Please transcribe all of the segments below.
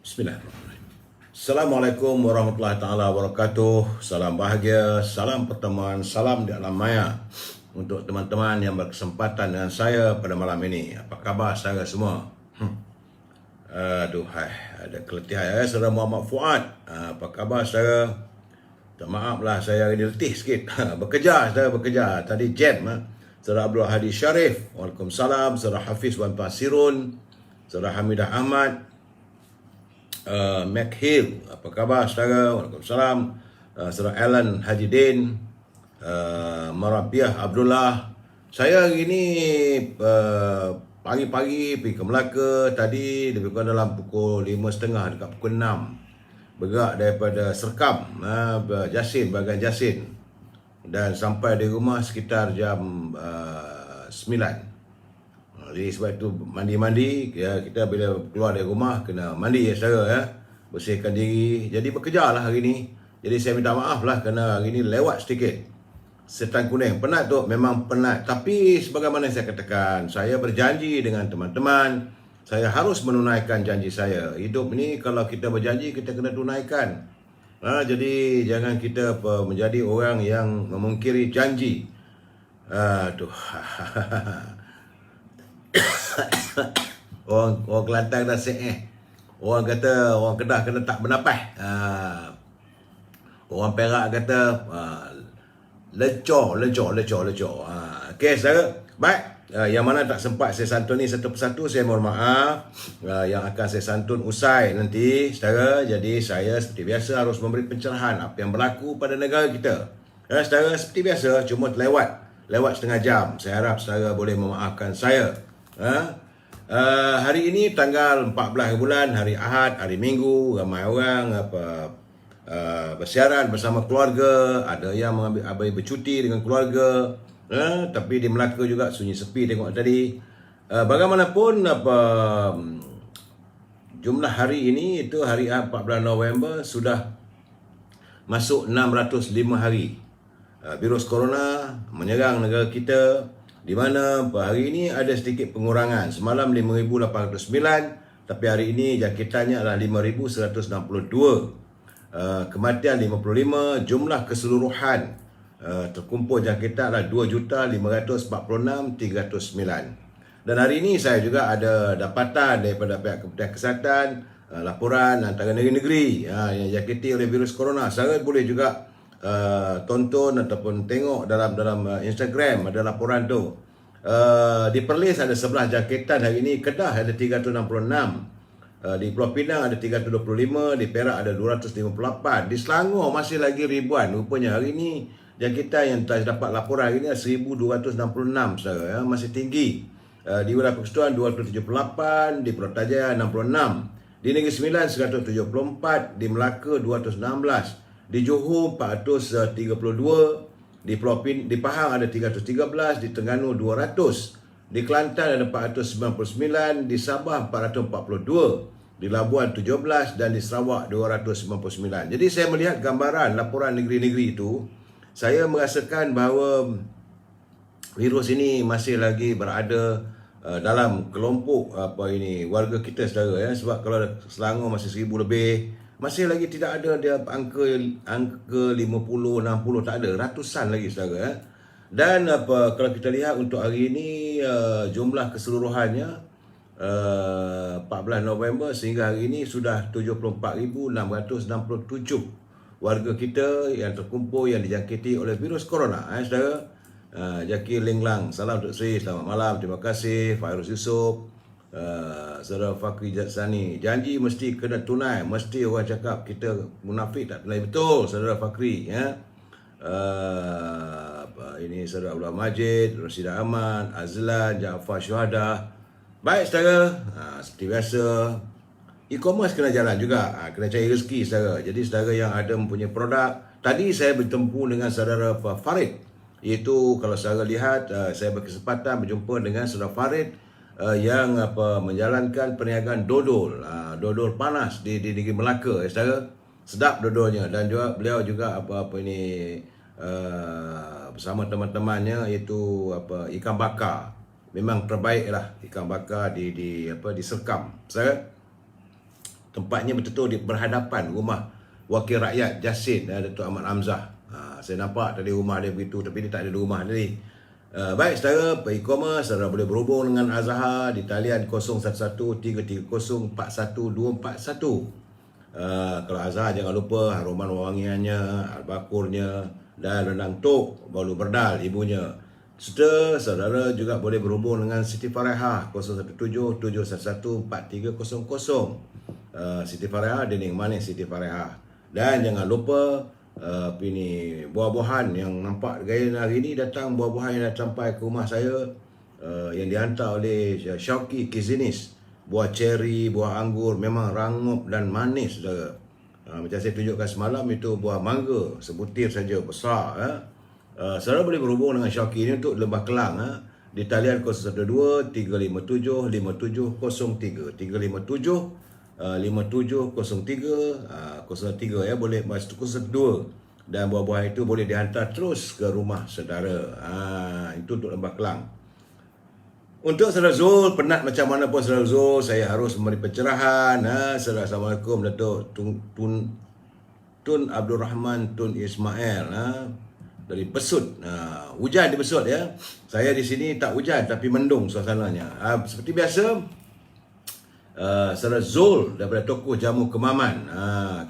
Bismillahirrahmanirrahim. Assalamualaikum warahmatullahi taala wabarakatuh. Salam bahagia, salam pertemuan, salam di alam maya untuk teman-teman yang berkesempatan dengan saya pada malam ini. Apa khabar saudara semua? Aduhai, ada keletihan saudara Muhammad Fuad. Apa khabar saudara? Tak maaflah saya hari ini letih sikit. Bekerja saudara, bekerja. Tadi jam saudara Abdul Hadi Syarif. Waalaikumsalam. Saudara Hafiz Wan Pasirun. Saudara Hamidah Ahmad. Mac Hill, apa khabar saudara? Waalaikumsalam. Saudara Alan Haji Din, Marabiah Abdullah. Saya hari ini pagi-pagi pergi ke Melaka. Tadi lebih kurang dalam pukul 5.30 dekat pukul 6. Bergerak daripada Serkam, Jasin, bahagian Jasin. Dan sampai di rumah sekitar jam 9. Jadi sebab itu mandi-mandi, ya, kita bila keluar dari rumah kena mandi ya saudara ya. Bersihkan diri. Jadi bekerja lah hari ni. Jadi saya minta maaf lah kerana hari ni lewat sedikit. Setan kuning. Penat tu, memang penat. Tapi sebagaimana saya katakan, saya berjanji dengan teman-teman, saya harus menunaikan janji saya. Hidup ni kalau kita berjanji, kita kena tunaikan. Jadi jangan kita menjadi orang yang memungkiri janji. Aduh. Orang Kelantan dah orang kata orang Kedah kena tak bernafas. Orang Perak kata lecor. Okey saudara. Baik, yang mana tak sempat saya santuni satu persatu, saya mohon maaf. Yang akan saya santun usai nanti saudara. Jadi saya seperti biasa harus memberi pencerahan apa yang berlaku pada negara kita. Saudara, seperti biasa, cuma lewat setengah jam. Saya harap saudara boleh memaafkan saya. Hari ini tanggal 14 bulan, hari Ahad, hari Minggu, ramai orang bersiaran bersama keluarga, ada yang mengambil bercuti dengan keluarga, tapi di Melaka juga sunyi sepi tengok tadi. Bagaimanapun jumlah hari ini itu hari Ahad 14 November sudah masuk 605 hari. Virus corona menyerang negara kita, di mana hari ini ada sedikit pengurangan. Semalam 5,809, tapi hari ini jangkitannya adalah 5,162. Kematian 55, jumlah keseluruhan terkumpul jangkitan adalah 2,546,309. Dan hari ini saya juga ada dapatan daripada pihak Kementerian Kesihatan, laporan antara negeri-negeri yang jangkiti oleh virus corona. Saya boleh juga tonton ataupun tengok dalam Instagram ada laporan tu. Di Perlis ada 11 jangkitan hari ini, Kedah ada 366, di Pulau Pinang ada 325, di Perak ada 258, di Selangor masih lagi ribuan. Rupanya hari ini jangkitan yang telah dapat laporan hari ini 1266 saudara, masih tinggi. Di wilayah Persekutuan 278, di Pulau Tajaya 66, di Negeri Sembilan 174, di Melaka 216, di Johor 432, di Pahang ada 313, di Terengganu 200, di Kelantan ada 499, di Sabah 442, di Labuan 17 dan di Sarawak 299. Jadi saya melihat gambaran laporan negeri-negeri itu, saya merasakan bahawa virus ini masih lagi berada dalam kelompok warga kita saudara ya. Sebab kalau Selangor masih 1,000 lebih, masih lagi tidak ada dia angka 50, 60, tak ada, ratusan lagi saudara. Dan kalau kita lihat untuk hari ini jumlah keseluruhannya 14 November sehingga hari ini sudah 74,667 warga kita yang terkumpul yang dijangkiti oleh virus corona saudara. Jaki Linglang, salam untuk Sri, selamat malam, terima kasih. Fairuz Yusof, Saudara Fakri Jatsani, janji mesti kena tunai. Mesti orang cakap kita munafik tak tunai. Betul Saudara Fakri ya. Ini Saudara Abdullah Majid, Rasidah Ahmad, Azlan, Jaafar Syuhada. Baik saudara, seperti biasa e-commerce kena jalan juga, kena cari rezeki saudara. Jadi saudara yang ada mempunyai produk, tadi saya bertemu dengan saudara Farid, iaitu kalau saudara lihat saya berkesempatan berjumpa dengan saudara Farid yang menjalankan perniagaan dodol, dodol panas di negeri Melaka saudara. Sedap dodolnya, dan juga beliau juga bersama teman-temannya iaitu ikan bakar. Memang terbaik lah ikan bakar di Serkam saudara. tempatnya betul-betul berhadapan rumah Wakil Rakyat Jasin, Datuk Ahmad Hamzah. Saya nampak tadi rumah dia begitu, tapi dia tak ada di rumah tadi. Baik, saudara e-commerce, saudara boleh berhubung dengan Azhar di talian 0113341241. Kalau Azhar jangan lupa haruman wangiannya, albakurnya dan rendang tok balu berdal ibunya. Serta saudara juga boleh berhubung dengan Siti Farehah 0177114300. Siti Farehah, dinding manis Siti Farehah. Dan jangan lupa buah-buahan yang nampak gaya hari ini datang, buah-buahan yang dah sampai ke rumah saya, yang dihantar oleh Syauqi Kizinis. Buah ceri, buah anggur memang rangup dan manis, saudara. Macam saya tunjukkan semalam, itu buah mangga sebutir saja besar. Saudara boleh berhubung dengan Syauqi ini untuk Lembah Kelang di talian 012-357-5703 357-5703 03 ya, boleh masuk 02. Dan buah-buah itu boleh dihantar terus ke rumah saudara. Itu untuk Lembah Kelang. Untuk Saudara Zul, penat macam mana pun Saudara Zul, saya harus memberi pencerahan. Saudara, Assalamualaikum Datuk Tun Abdul Rahman Tun Ismail dari Besut. Hujan di Besut ya. Saya di sini tak hujan tapi mendung suasananya. Seperti biasa, Saudara Zul daripada Toko Jamu Kemaman.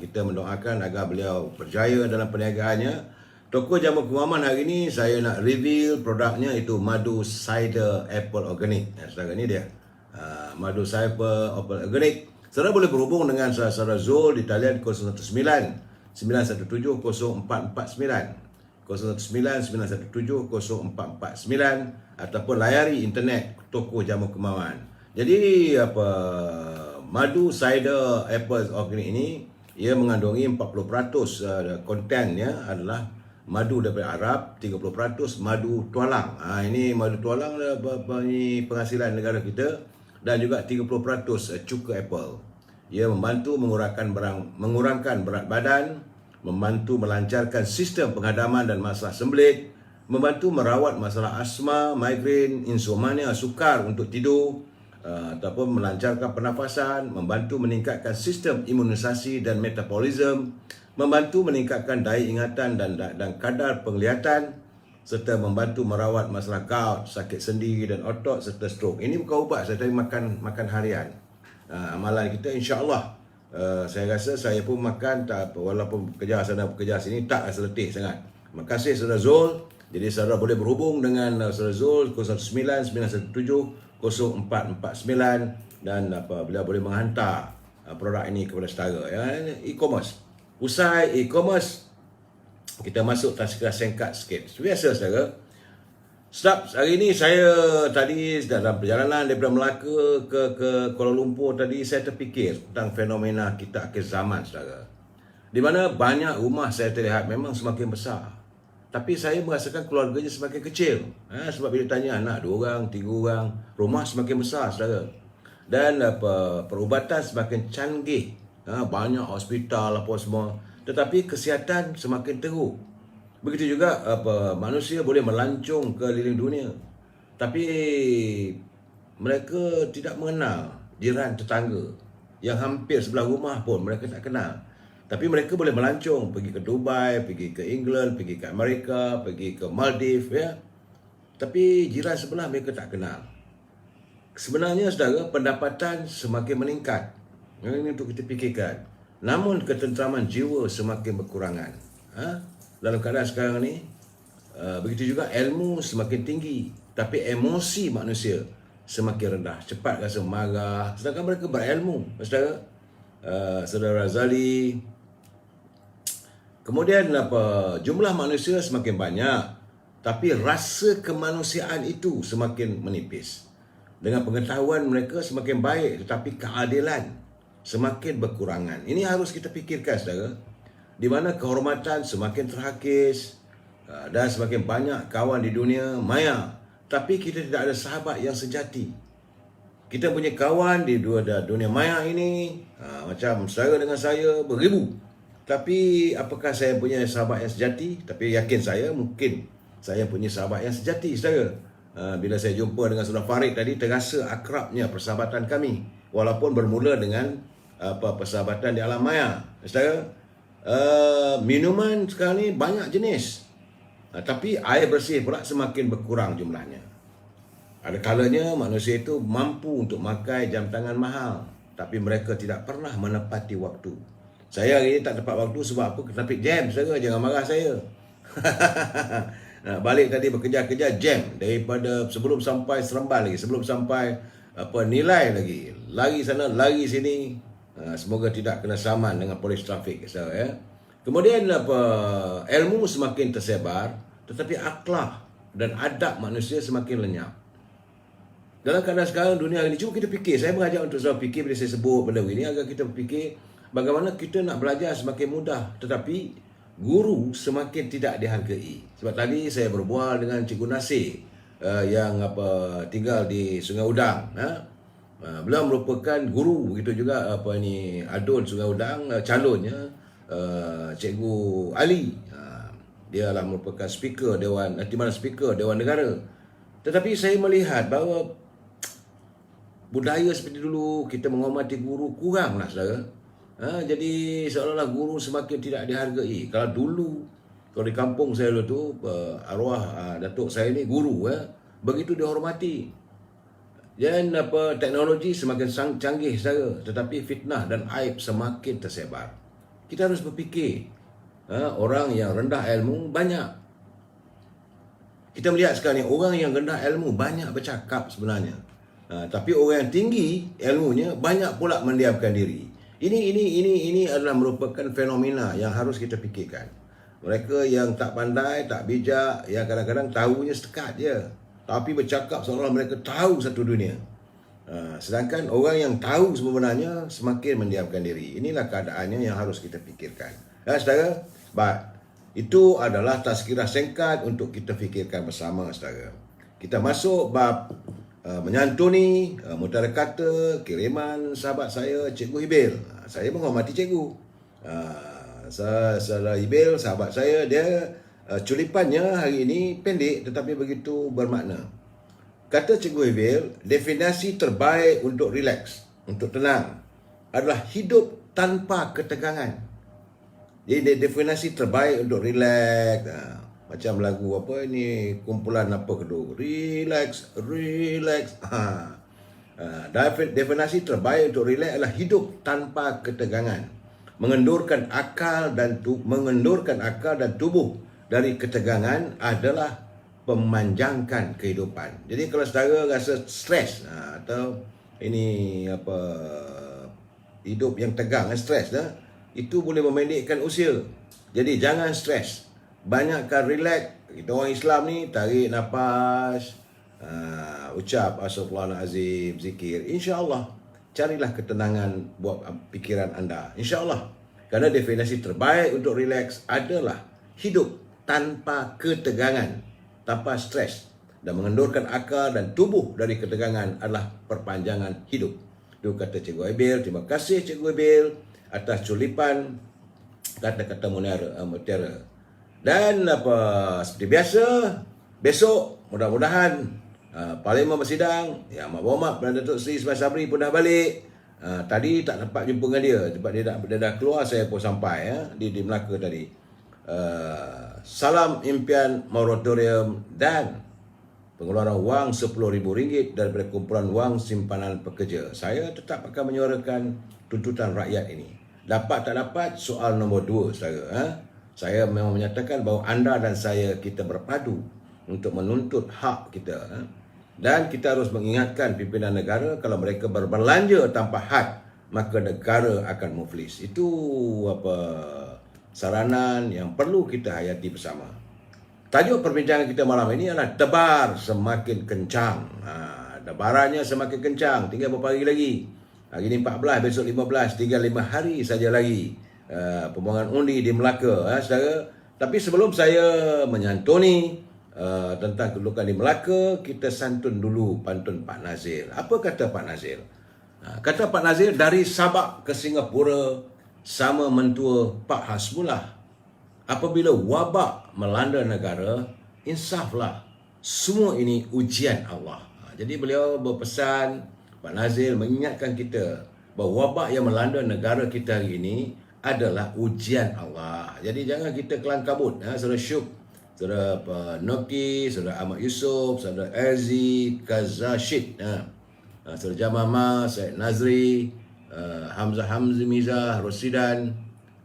Kita mendoakan agar beliau berjaya dalam perniagaannya. Toko Jamu Kemaman hari ini saya nak reveal produknya, itu madu cider apple organic. Saudara, ni dia. Madu cider apple organic. Saudara boleh berhubung dengan Saudara Zul di talian 019-917-0449. 019-917-0449 ataupun layari internet Toko Jamu Kemaman. Jadi madu cider apple organic ini, ia mengandungi 40% kontennya adalah madu daripada Arab, 30% madu tualang. Ini madu tualang penghasilan negara kita, dan juga 30% cuka apple. Ia membantu mengurangkan berat badan, membantu melancarkan sistem penghadaman dan masalah sembelit, membantu merawat masalah asma, migrain, insomnia, sukar untuk tidur, ataupun melancarkan pernafasan, membantu meningkatkan sistem imunisasi dan metabolisme, membantu meningkatkan daya ingatan dan kadar penglihatan, serta membantu merawat masalah gout, sakit sendi dan otot serta stroke. Ini bukan ubat, saya tadi makan harian. Amalan kita insya-Allah. Saya rasa saya pun makan, walaupun bekerja sana bekerja sini, tak rasa letih sangat. Terima kasih Saudara Zul. Jadi saudara boleh berhubung dengan Saudara Zul 019-917-0449 dan beliau boleh menghantar produk ini kepada saudara ya. E-commerce. Usai e-commerce, kita masuk tazkirah singkat sikit. Biasa saudara. Sebab hari ini saya tadi dalam perjalanan daripada Melaka ke Kuala Lumpur tadi, saya terfikir tentang fenomena kita akhir zaman saudara. Di mana banyak rumah saya terlihat memang semakin besar, tapi saya merasakan keluarganya semakin kecil. Sebab bila tanya anak 2 orang, 3 orang, rumah semakin besar saudara. Dan perubatan semakin canggih. Banyak hospital apa semua, tetapi kesihatan semakin teruk. Begitu juga manusia boleh melancong ke keliling dunia, tapi mereka tidak mengenal jiran tetangga yang hampir sebelah rumah pun mereka tak kenal. Tapi mereka boleh melancong pergi ke Dubai, pergi ke England, pergi ke Amerika, pergi ke Maldives ya. Tapi jiran sebelah mereka tak kenal. Sebenarnya saudara, pendapatan semakin meningkat. Ini untuk kita fikirkan. Namun ketenteraman jiwa semakin berkurangan. Dalam keadaan sekarang ni, begitu juga ilmu semakin tinggi, tapi emosi manusia semakin rendah. Cepat rasa marah, sedangkan mereka berilmu. Saudara, Saudara Razali. Kemudian jumlah manusia semakin banyak, tapi rasa kemanusiaan itu semakin menipis. Dengan pengetahuan mereka semakin baik, tetapi keadilan semakin berkurangan. Ini harus kita fikirkan saudara. Di mana kehormatan semakin terhakis dan semakin banyak kawan di dunia maya, tapi kita tidak ada sahabat yang sejati. Kita punya kawan di dunia maya ini, macam saudara dengan saya beribu, tapi apakah saya punya sahabat yang sejati? Tapi yakin saya, mungkin saya punya sahabat yang sejati saudara. Bila saya jumpa dengan Saudara Farid tadi, terasa akrabnya persahabatan kami, walaupun bermula dengan persahabatan di alam maya. Saudara, minuman sekarang ni banyak jenis. Tapi air bersih pula semakin berkurang jumlahnya. Ada kalanya manusia itu mampu untuk makai jam tangan mahal, tapi mereka tidak pernah menepati waktu. Saya hari ini tak tepat waktu sebab apa? Traffic jam, saudara. Jangan marah saya. Balik tadi bekerja-kerja jam daripada sebelum sampai Seremban lagi, sebelum sampai Nilai lagi. Lari sana, lari sini. Semoga tidak kena saman dengan polis trafik, saudara, ya. Kemudian ilmu semakin tersebar, tetapi akhlak dan adab manusia semakin lenyap. Dalam keadaan sekarang dunia hari ini, cuba kita fikir. Saya mengajak untuk saudara fikir bila saya sebut benda ini agar kita berfikir bagaimana kita nak belajar semakin mudah, tetapi guru semakin tidak dihargai. Sebab tadi saya berbual dengan Cikgu Nasir yang tinggal di Sungai Udang. Beliau merupakan guru, begitu juga Adun Sungai Udang, calonnya Cikgu Ali. Dia adalah merupakan speaker Dewan, speaker Dewan Negara. Tetapi saya melihat bahawa budaya seperti dulu, kita menghormati guru kuranglah, saudara. Jadi seolah-olah guru semakin tidak dihargai. Kalau dulu, kalau di kampung saya dulu tu, arwah datuk saya ni guru, begitu dihormati. Dan teknologi semakin canggih, saudara, tetapi fitnah dan aib semakin tersebar. Kita harus berfikir, orang yang rendah ilmu banyak. Kita melihat sekarang ni, orang yang rendah ilmu banyak bercakap sebenarnya. Tapi orang yang tinggi ilmunya banyak pula mendiamkan diri. Ini adalah merupakan fenomena yang harus kita fikirkan. Mereka yang tak pandai, tak bijak, yang kadang-kadang tahunya sedekat je, tapi bercakap seolah mereka tahu satu dunia. Sedangkan orang yang tahu sebenarnya semakin mendiamkan diri. Inilah keadaannya yang harus kita fikirkan. Saudara, itu adalah tazkirah singkat untuk kita fikirkan bersama, saudara. Kita masuk bab menyantuni mutara kata kiriman sahabat saya, Cikgu Ibil. Saya menghormati cikgu. Saudara Ibil, sahabat saya, dia culipannya hari ini pendek tetapi begitu bermakna. Kata Cikgu Ibil, definisi terbaik untuk relax, untuk tenang, adalah hidup tanpa ketegangan. Jadi definisi terbaik untuk relax, macam lagu apa ni, kumpulan apa kedua, relax. Definisi terbaik untuk relax adalah hidup tanpa ketegangan, mengendurkan akal dan tubuh dari ketegangan adalah memanjangkan kehidupan. Jadi kalau saudara rasa stres atau ini hidup yang tegang, stres itu boleh memendekkan usia. Jadi jangan stres, banyakkan relax. Kita orang Islam ni tarik nafas, ucap Astaghfirullahalazim, zikir. InsyaAllah carilah ketenangan buat fikiran anda, InsyaAllah. Kerana definisi terbaik untuk relax adalah hidup tanpa ketegangan, tanpa stres, dan mengendurkan akal dan tubuh dari ketegangan adalah perpanjangan hidup. Itu kata Cikgu Ibil. Terima kasih Cikgu Ibil atas culipan kata-kata mutiara. Dan seperti biasa, besok mudah-mudahan Parlimen bersidang. Ya, Mahkamah dan Datuk Seri Ismail Sabri pun dah balik. Tadi tak dapat jumpa dengan dia sebab dia dah keluar, saya pun sampai di Melaka tadi. Salam impian moratorium dan pengeluaran wang RM10,000 daripada kumpulan wang simpanan pekerja. Saya tetap akan menyuarakan tuntutan rakyat ini. Dapat tak dapat, soal nombor 2, saudara. Saya memang menyatakan bahawa anda dan saya, kita berpadu untuk menuntut hak kita. Dan kita harus mengingatkan pimpinan negara, kalau mereka berbelanja tanpa had, maka negara akan muflis. Itu saranan yang perlu kita hayati bersama. Tajuk perbincangan kita malam ini adalah debar semakin kencang. Debarannya semakin kencang. Tinggal beberapa hari lagi. Hari ini 14, besok 15. Tinggal 5 hari saja lagi pembuangan undi di Melaka, saudara. Tapi sebelum saya menyantuni tentang kedudukan di Melaka, kita santun dulu pantun Pak Nazir. Apa kata Pak Nazir? Kata Pak Nazir, dari Sabak ke Singapura sama mentua Pak Hasmullah. Apabila wabak melanda negara, insaflah, semua ini ujian Allah. Jadi beliau berpesan, Pak Nazir mengingatkan kita bahawa wabak yang melanda negara kita hari ini adalah ujian Allah. Jadi jangan kita kelang kabut. Saudara Syuk, saudara Noki, saudara Ahmad Yusof, saudara Aziz Kazashid, saudara Jamama, Syed Nazri, Hamzah Hamzi Mizah, Rosidan.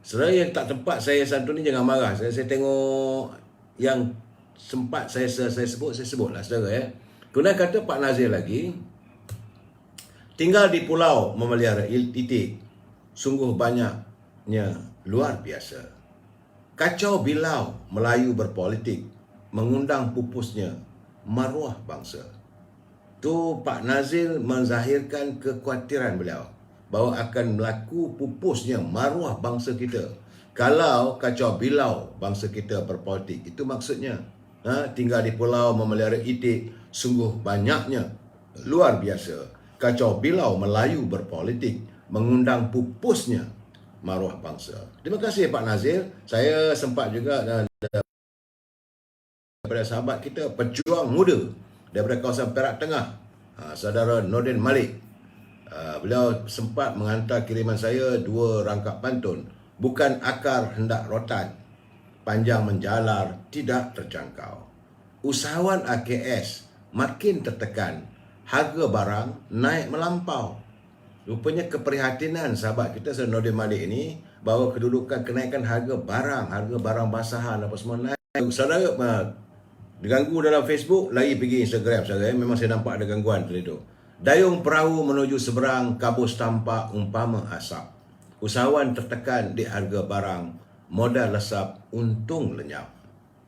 Saudara yang tak tempat saya santuni jangan marah. Saya tengok yang sempat saya sebutlah saudara ya. Kemudian kata Pak Nazir lagi, tinggal di pulau memelihara itik sungguh banyaknya luar biasa. Kacau bilau Melayu berpolitik mengundang pupusnya maruah bangsa. Tu Pak Nazir menzahirkan kekhawatiran beliau bahawa akan berlaku pupusnya maruah bangsa kita kalau kacau bilau bangsa kita berpolitik. Itu maksudnya. Tinggal di pulau memelihara itik sungguh banyaknya luar biasa. Kacau bilau Melayu berpolitik mengundang pupusnya maruah bangsa. Terima kasih Pak Nazir. Saya sempat juga daripada sahabat kita, pejuang muda daripada kawasan Perak Tengah, saudara Nordin Malik. Beliau sempat menghantar kiriman saya 2 rangkap pantun. Bukan akar hendak rotan, panjang menjalar tidak terjangkau. Usahawan AKS makin tertekan, harga barang naik melampau. Rupanya keprihatinan sahabat kita saudara Nordin Malik ini bahawa kedudukan kenaikan harga barang basahan apa semua naik. Saudara diganggu dalam Facebook, lari pergi Instagram saudara. Memang saya nampak ada gangguan tadi tu. Dayung perahu menuju seberang, kabus tampak umpama asap. Usahawan tertekan di harga barang, modal lesap, untung lenyap.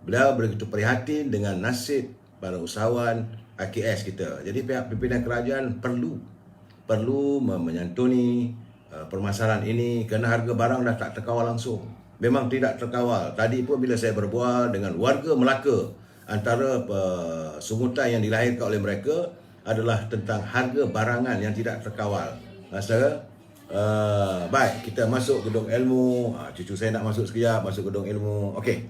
Beliau begitu prihatin dengan nasib para usahawan AKS kita. Jadi pihak pimpinan kerajaan perlu menyantuni permasalahan ini kerana harga barang dah tak terkawal langsung. Memang tidak terkawal. Tadi pun bila saya berbual dengan warga Melaka, antara sungutan yang dilahirkan oleh mereka adalah tentang harga barangan yang tidak terkawal. Saudara, baik, kita masuk gedung ilmu. Cucu saya nak masuk sekejap, masuk gedung ilmu. Okey.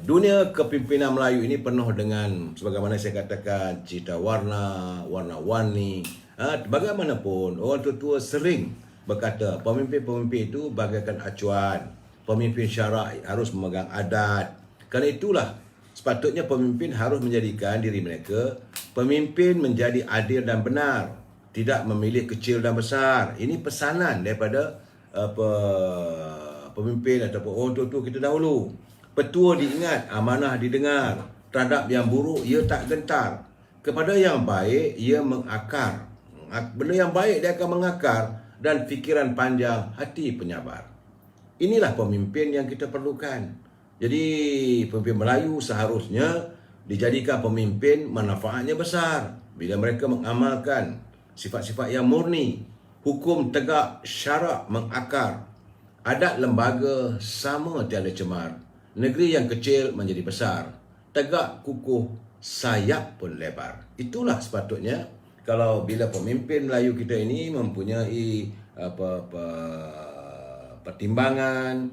Dunia kepimpinan Melayu ini penuh dengan, sebagaimana saya katakan, cita warna, warna-warni. Bagaimanapun, orang tua-tua sering berkata, pemimpin-pemimpin itu bagaikan acuan. Pemimpin syarak harus memegang adat. Kerana itulah, sepatutnya pemimpin harus menjadikan diri mereka pemimpin menjadi adil dan benar, tidak memilih kecil dan besar. Ini pesanan daripada pemimpin ataupun orang tua-tua kita dahulu. Petua diingat, amanah didengar. Terhadap yang buruk, ia tak gentar. Kepada yang baik, ia mengakar. Benda yang baik, dia akan mengakar. Dan fikiran panjang, hati penyabar. Inilah pemimpin yang kita perlukan. Jadi, pemimpin Melayu seharusnya dijadikan pemimpin manfaatnya besar. Bila mereka mengamalkan sifat-sifat yang murni, hukum tegak, syarak mengakar, adat lembaga sama tiada cemar. Negeri yang kecil menjadi besar, tegak kukuh, sayap pun lebar. Itulah sepatutnya kalau bila pemimpin Melayu kita ini mempunyai pertimbangan,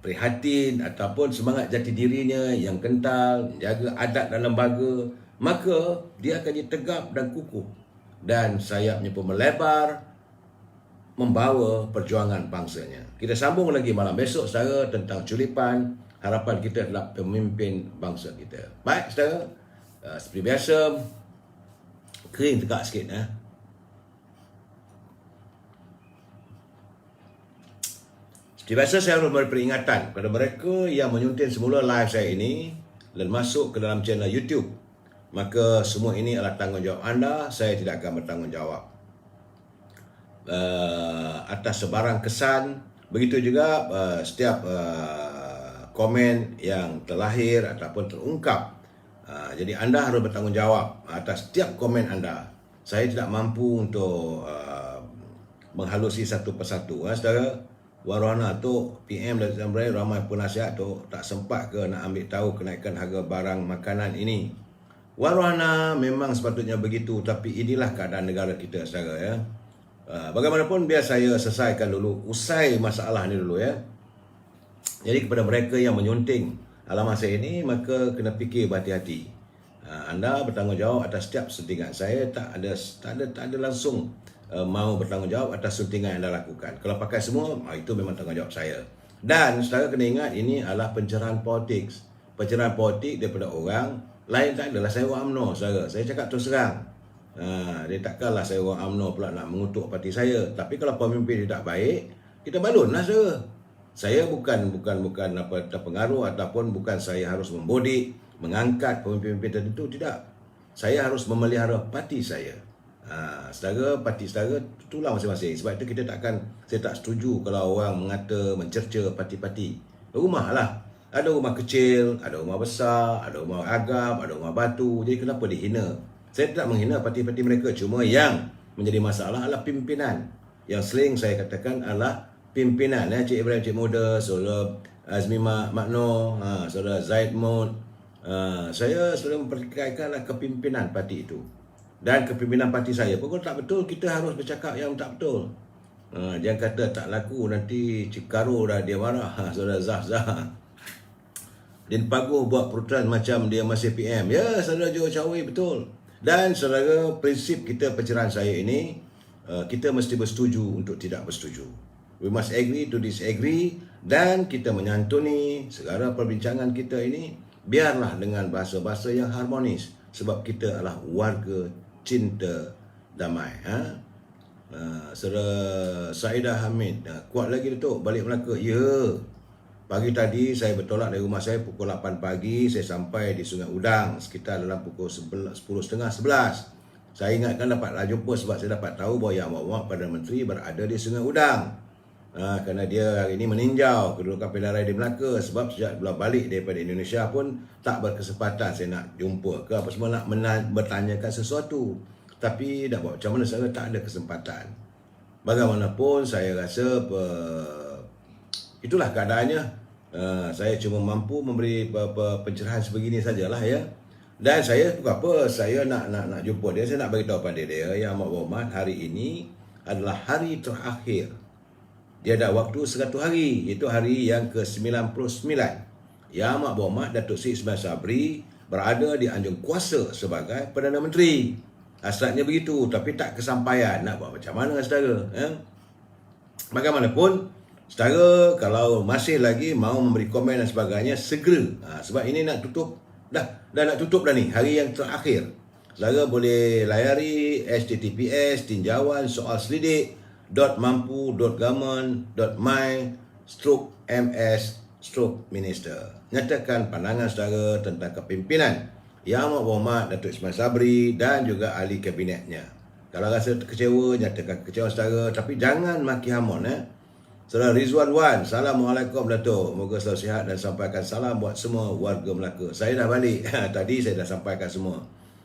prihatin ataupun semangat jati dirinya yang kental, jaga adat dan lembaga, maka dia akan jadi tegap dan kukuh dan sayapnya pun melebar, membawa perjuangan bangsanya. Kita sambung lagi malam besok saudara tentang culipan. Harapan kita adalah pemimpin bangsa kita. Baik saudara, seperti biasa, kering tegak sikit. Seperti biasa saya harus memberi peringatan kepada mereka yang menyunting semula live saya ini dan masuk ke dalam channel YouTube. Maka semua ini adalah tanggungjawab anda, saya tidak akan bertanggungjawab atas sebarang kesan. Begitu juga setiap komen yang terlahir ataupun terungkap. Jadi anda harus bertanggungjawab atas setiap komen anda. Saya tidak mampu untuk menghalusi satu persatu. Saudara, Warwana tu PM dan Zamrai ramai penasihat tu tak sempat ke nak ambil tahu kenaikan harga barang makanan ini. Warwana memang sepatutnya begitu, tapi inilah keadaan negara kita saudara ya. Bagaimanapun biar saya selesaikan dulu, usai masalah ni dulu ya. Jadi kepada mereka yang menyunting alamat saya ini, maka kena fikir berhati-hati. Anda bertanggungjawab atas setiap sentingan. Saya tak ada langsung mau bertanggungjawab atas suntingan yang anda lakukan. Kalau pakai semua, itu memang tanggungjawab saya. Dan saudara kena ingat, ini adalah pencerahan politik. Pencerahan politik daripada orang lain tak adalah saya orang UMNO, saudara. Saya cakap terus terang. Dia takkanlah saya orang UMNO pula nak mengutuk parti saya. Tapi kalau pemimpin tidak baik, kita balunlah, saudara. Saya bukan apa terpengaruh ataupun bukan saya harus membodik, mengangkat pemimpin-pemimpin tertentu, tidak. Saya harus memelihara parti saya. Saudara, parti saudara itulah masing-masing. Sebab itu saya tak setuju kalau orang mencerca parti-parti. Rumahlah. Ada rumah kecil, ada rumah besar, ada rumah agam, ada rumah batu. Jadi kenapa dihina? Saya tidak menghina parti-parti mereka. Cuma yang menjadi masalah adalah pimpinan. Yang sering saya katakan adalah pimpinan. Cik Ibrahim Cik Muda, Saudara Azmi Makno, Saudara Zaid Maud. Saya sudah memperkaitkanlah kepimpinan parti itu. Dan kepimpinan parti saya pun kalau tak betul, kita harus bercakap yang tak betul. Jangan kata tak laku, nanti Cikaro dah dia marah. Saudara Zah. Din Pagu buat peruturan macam dia masih PM. Ya, saudara Joe Cawi, betul. Dan saudara, prinsip kita pencerahan saya ini, kita mesti bersetuju untuk tidak bersetuju. We must agree to disagree. Dan kita menyantuni segala perbincangan kita ini, biarlah dengan bahasa-bahasa yang harmonis. Sebab kita adalah warga cinta damai. Saudara Saidah Hamid, kuat lagi Datuk, balik Melaka. Ya, pagi tadi saya bertolak dari rumah saya pukul 8 pagi. Saya sampai di Sungai Udang sekitar dalam pukul 10.30, 11. Saya ingatkan dapatlah jumpa sebab saya dapat tahu bahawa Yang Amat Perdana Menteri berada di Sungai Udang. Kerana dia hari ini meninjau kedudukan pilihan raya di Melaka. Sebab sejak belum balik daripada Indonesia pun tak berkesempatan saya nak jumpa ke apa semua, nak bertanyakan sesuatu. Tapi dah buat macam mana, saya tak ada kesempatan. Bagaimanapun saya rasa itulah keadaannya. Saya cuma mampu memberi pencerahan sebegini sajalah ya. Dan saya bukan apa, saya nak jumpa dia, saya nak beritahu pada dia Yang Amat Berhormat, hari ini adalah hari terakhir. Dia ada waktu 100 hari, iaitu hari yang ke-99. Yang Amat Berhormat Datuk Seri Ismail Sabri berada di anjung kuasa sebagai Perdana Menteri. Hasratnya begitu, tapi tak kesampaian. Nak buat macam mana, saudara? Bagaimanapun, saudara, kalau masih lagi mau memberi komen dan sebagainya, segera. Sebab ini nak tutup, dah nak tutup dah ni, hari yang terakhir. Saudara boleh layari https tinjauan soal selidik .mampu.government.my/ms/minister. Nyatakan pandangan saudara tentang kepimpinan Yang Amat Berhormat Datuk Ismail Sabri dan juga ahli kabinetnya. Kalau rasa kecewa, nyatakan kecewa saudara, tapi jangan maki hamun. Saudara Rizwan Wan, Assalamualaikum Datuk. Moga selalu sihat dan sampaikan salam buat semua warga Melaka. Saya dah balik. Tadi saya dah sampaikan semua.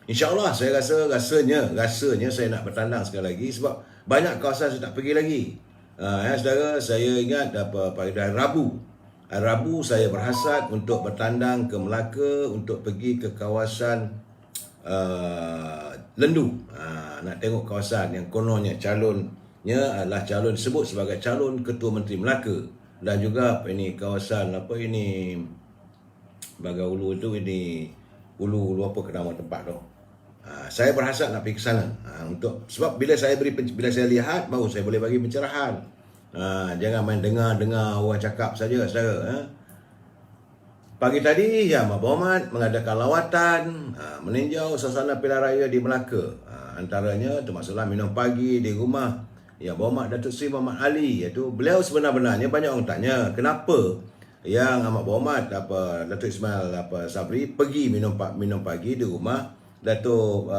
InsyaAllah saya rasanya saya nak bertandang sekali lagi sebab banyak kawasan saya tak pergi lagi. Saudara, saya ingat pada Rabu saya berhasrat untuk bertandang ke Melaka untuk pergi ke kawasan Lendu. Nak tengok kawasan yang kononnya calonnya adalah calon disebut sebagai calon Ketua Menteri Melaka. Dan juga kawasan Bagaulu itu, Ulu apa ke nama tempat tu. Saya berhasrat nak pergi ke sana. Sebab bila saya lihat baru saya boleh bagi pencerahan. Jangan main dengar orang cakap saja, saudara. Pagi tadi Yang Amat Berhormat mengadakan lawatan meninjau suasana pilihan raya di Melaka. Antaranya termasuklah minum pagi di rumah Yang Berhormat Datuk Seri Muhammad Ali. Iaitu beliau sebenarnya banyak orang tanya kenapa Yang Amat Berhormat Datuk Ismail Sabri pergi minum pagi di rumah Datuk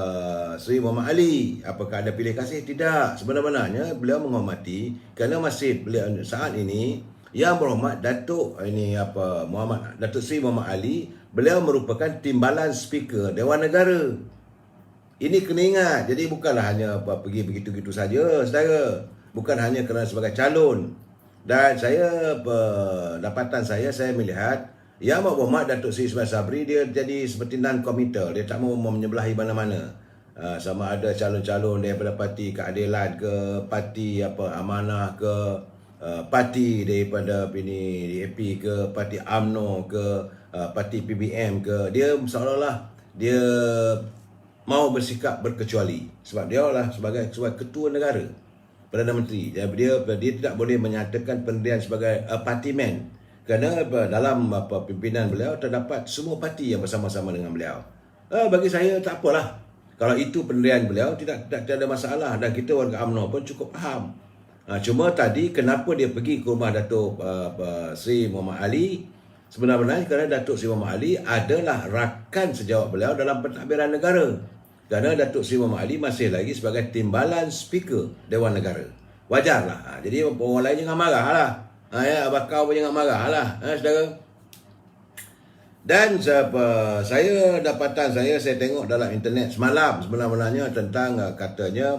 Seri Muhammad Ali. Apakah ada pilih kasih? Tidak. Sebenarnya beliau menghormati kerana masih beliau saat ini Yang Berhormat Datuk Seri Muhammad Ali, beliau merupakan timbalan speaker Dewan Negara. Ini kena ingat. Jadi bukanlah hanya pergi begitu-gitu saja, saudara. Bukan hanya kerana sebagai calon. Dan dapatan saya melihat Yang Amat Berhormat Datuk Seri Ismail Sabri, dia jadi seperti non-committal. Dia tak mau menyebelahi mana-mana. Sama ada calon-calon daripada Parti Keadilan ke, Parti Amanah ke, parti daripada DAP ke, Parti UMNO ke, Parti PBM ke. Dia seolah-olah dia mau bersikap berkecuali sebab dia lah sebagai ketua negara, Perdana Menteri. Dia tidak boleh menyatakan pendirian sebagai party man kerana dalam pimpinan beliau terdapat semua parti yang bersama-sama dengan beliau. Bagi saya tak apalah. Kalau itu pendirian beliau tidak ada masalah dan kita warga UMNO pun cukup faham. Cuma tadi kenapa dia pergi ke rumah Datuk Sri Muhammad Ali? Sebenarnya kerana Datuk Sri Muhammad Ali adalah rakan sejawat beliau dalam pentadbiran negara. Kerana Datuk Sri Muhammad Ali masih lagi sebagai timbalan speaker Dewan Negara. Wajarlah. Jadi orang lain jangan marah lah. Bakau pun jangan marah lah. Saudara. Dan dapatan saya tengok dalam internet semalam sebenarnya tentang katanya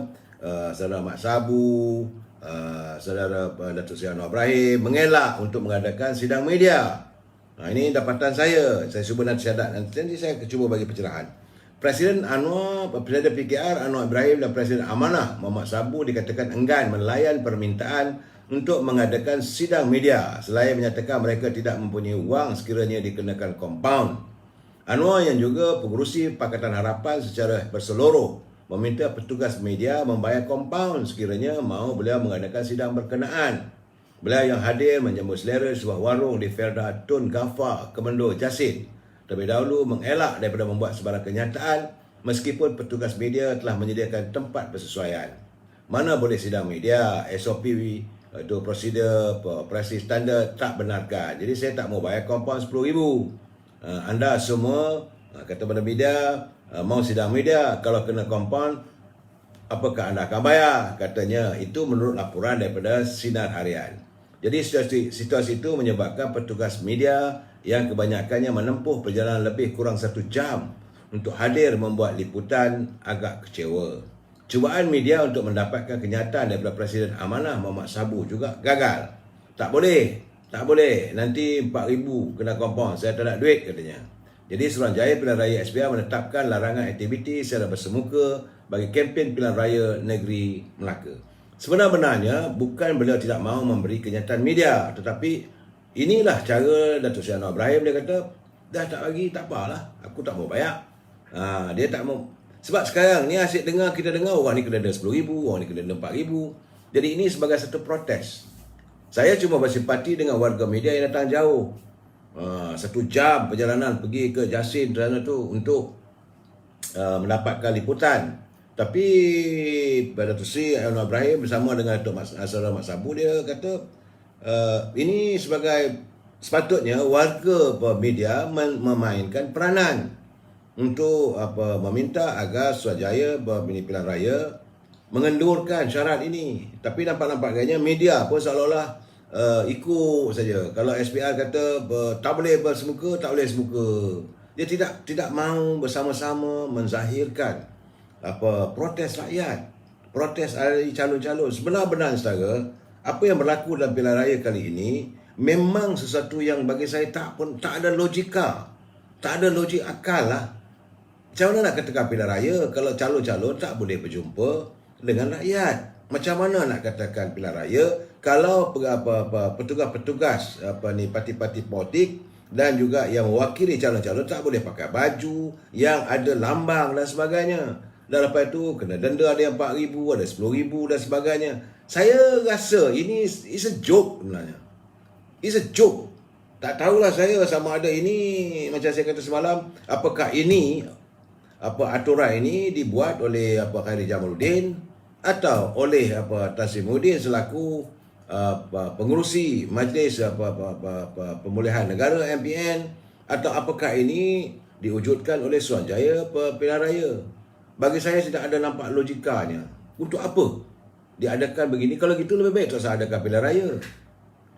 saudara Mat Sabu, saudara Datuk Seri Anwar Ibrahim mengelak untuk mengadakan sidang media. Ini dapatan saya cuba nanti saya cuba bagi pencerahan. Presiden PKR Anwar Ibrahim dan Presiden Amanah Muhammad Sabu dikatakan enggan melayan permintaan untuk mengadakan sidang media selain menyatakan mereka tidak mempunyai wang sekiranya dikenakan kompaun. Anwar yang juga pengerusi Pakatan Harapan secara berseluruh meminta petugas media membayar kompaun sekiranya mahu beliau mengadakan sidang berkenaan. Beliau yang hadir menyambut selera sebuah warung di Felda Tun Gafar, Kemendo, Jasin terlebih dahulu mengelak daripada membuat sebarang kenyataan meskipun petugas media telah menyediakan tempat bersesuaian. Mana boleh sidang media, SOP itu prosedur operasi standard tak benarkan. Jadi saya tak mau bayar kompaun RM10,000. Anda semua kata pada media mau sidang media, kalau kena kompaun apakah anda akan bayar? Katanya itu menurut laporan daripada Sinar Harian. Jadi situasi itu menyebabkan petugas media yang kebanyakannya menempuh perjalanan lebih kurang 1 jam untuk hadir membuat liputan agak kecewa. Cubaan media untuk mendapatkan kenyataan daripada Presiden Amanah Muhammad Sabu juga gagal. Tak boleh. Nanti RM4,000 kena kompaun. Saya tak ada duit katanya. Jadi Suruhanjaya Pilihan Raya SPR menetapkan larangan aktiviti secara bersemuka bagi kempen Pilihan Raya Negeri Melaka. Sebenarnya bukan beliau tidak mahu memberi kenyataan media, tetapi inilah cara Datuk Seri Anwar Ibrahim. Dia kata, dah tak bagi, tak apalah, aku tak mau bayar. Dia tak mau. Sebab sekarang ni asyik kita dengar orang ni kena denda RM10,000, orang ni kena denda RM4,000. Jadi ini sebagai satu protes. Saya cuma bersimpati dengan warga media yang datang jauh. 1 jam perjalanan pergi ke Jasin sana tu untuk mendapatkan liputan. Tapi Datuk Seri Anwar Ibrahim bersama dengan Datuk Saudara Mat Sabu, dia kata ini sebagai sepatutnya warga media memainkan peranan untuk meminta agar Suruhanjaya Pilihan Raya mengendurkan syarat ini. Tapi nampak-nampaknya media pun seolah-olah ikut saja. Kalau SPR kata tak boleh bersemuka, tak boleh semuka. Dia tidak mahu bersama-sama menzahirkan protes rakyat, protes dari calon-calon. Sebenar-benar saudara, apa yang berlaku dalam pilihan raya kali ini memang sesuatu yang bagi saya tak ada logika, tak ada logik akal lah. Macam mana nak katakan pilihan raya kalau calon-calon tak boleh berjumpa dengan rakyat? Macam mana nak katakan pilihan raya kalau petugas-petugas parti-parti politik dan juga yang mewakili calon-calon tak boleh pakai baju yang ada lambang dan sebagainya? Dan lepas itu kena denda, ada yang RM4,000, ada RM10,000 dan sebagainya. Saya rasa ini is a joke sebenarnya. It's a joke. Tak tahulah saya sama ada ini, macam saya kata semalam, apakah ini aturan ini dibuat oleh Khairi Jamaluddin atau oleh Tan Sri Muhyiddin selaku pengerusi Majlis Pemulihan Negara MPN, atau apakah ini diwujudkan oleh Suruhanjaya Pilihan Raya? Bagi saya tidak ada nampak logikanya. Untuk apa diadakan begini? Kalau gitu lebih baik tak usah adakan pilihan raya.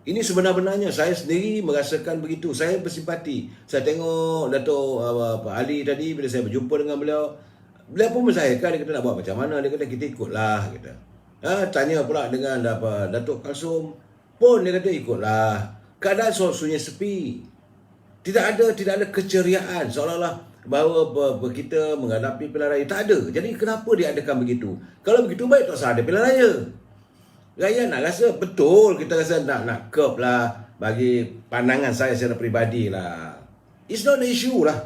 Ini sebenar-benarnya saya sendiri merasakan begitu. Saya bersimpati. Saya tengok Datuk Ali tadi, bila saya berjumpa dengan beliau pun mensahihkan. Dia kata nak buat macam mana? Dia kata kita ikutlah. Tanya pula dengan Datuk Kalsum pun dia kata ikutlah. Keadaan sunyi sepi. Tidak ada keceriaan seolah-olah bahawa kita menghadapi pilihan raya. Tak ada. Jadi kenapa diadakan begitu? Kalau begitu baik tak usah ada pilihan raya. Rakyat nak rasa betul, kita rasa nak curb lah. Bagi pandangan saya secara peribadi lah, it's not the issue lah.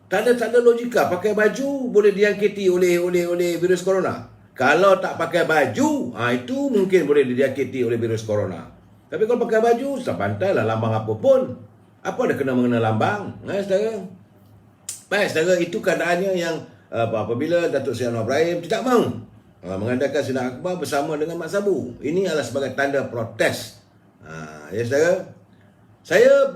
Tak ada logika. Pakai baju boleh dijangkiti oleh virus corona. Kalau tak pakai baju, itu mungkin boleh dijangkiti oleh virus corona. Tapi kalau pakai baju, tak pantailah lambang apa pun. Apa ada kena mengena lambang? Saudara. Baik, saudara, itu keadaannya yang apabila Datuk Seri Anwar Ibrahim tidak mahu mengadakan sidang akhbar bersama dengan Mat Sabu. Ini adalah sebagai tanda protes. Ya, saudara. Saya